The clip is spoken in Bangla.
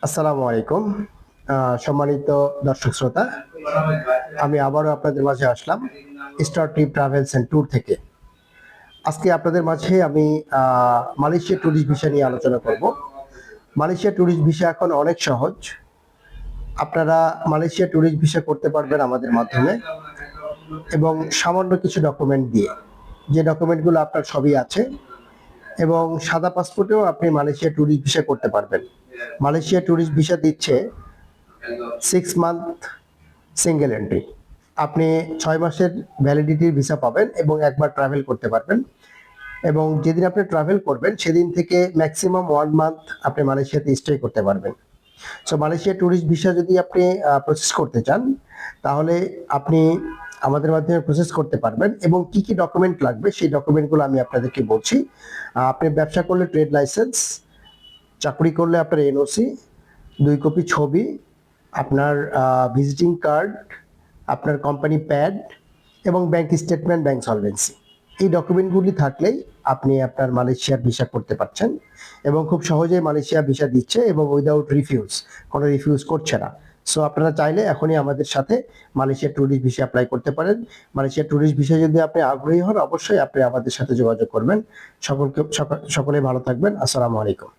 আসসালামু আলাইকুম। সম্মানিত দর্শক শ্রোতা, আমি আবারও আপনাদের মাঝে আসলাম star trip travels and tour থেকে। আজকে আপনাদের মাঝে আমি মালয়েশিয়া ট্যুরিস্ট ভিসা নিয়ে আলোচনা করব। মালয়েশিয়া ট্যুরিস্ট ভিসা এখন অনেক সহজ। আপনারা মালয়েশিয়া ট্যুরিস্ট ভিসা করতে পারবেন আমাদের মাধ্যমে এবং সামান্য কিছু ডকুমেন্ট দিয়ে। যে ডকুমেন্টগুলো আপনার সবই আছে এবং সাদা পাসপোর্টেও আপনি মালয়েশিয়া ট্যুরিস্ট ভিসা করতে পারবেন। মালয়েশিয়া ট্যুরিস্ট ভিসা দিচ্ছে 6 মান্থ সিঙ্গেল এন্ট্রি। আপনি 6 মাসের ভ্যালিডিটির ভিসা পাবেন এবং একবার ট্রাভেল করতে পারবেন। এবং যেদিন আপনি ট্রাভেল করবেন সেদিন থেকে ম্যাক্সিমাম 1 মান্থ আপনি মালয়েশিয়াতে স্টে করতে পারবেন। সো মালয়েশিয়া ট্যুরিস্ট ভিসা যদি আপনি প্রসেস করতে চান, তাহলে আপনি আমাদের মাধ্যমে প্রসেস করতে পারবেন। এবং কি কি ডকুমেন্ট লাগবে সেই ডকুমেন্টগুলো আমি আপনাদেরকে বলছি। আপনি ব্যবসা করলে ট্রেড লাইসেন্স, চাকরি করলে আপনার এনওসি, 2 কপি ছবি, আপনার ভিজিটিং কার্ড, আপনার কোম্পানি প্যাড এবং ব্যাংক স্টেটমেন্ট, ব্যাংক সলভেন্সি। এই ডকুমেন্টগুলি থাকলেই আপনি আপনার মালয়েশিয়ার ভিসা করতে পারছেন এবং খুব সহজেই মালয়েশিয়া ভিসা দিচ্ছে এবং উইদাউট রিফিউজ, কোনো রিফিউজ করছে না। সো আপনারা চাইলে এখনই আমাদের সাথে মালয়েশিয়া ট্যুরিস্ট ভিসা অ্যাপ্লাই করতে পারেন। মালয়েশিয়া ট্যুরিস্ট ভিসা যদি আপনি আগ্রহী হন, অবশ্যই আপনি আমাদের সাথে যোগাযোগ করবেন। সকলে ভালো থাকবেন। আসসালামু আলাইকুম।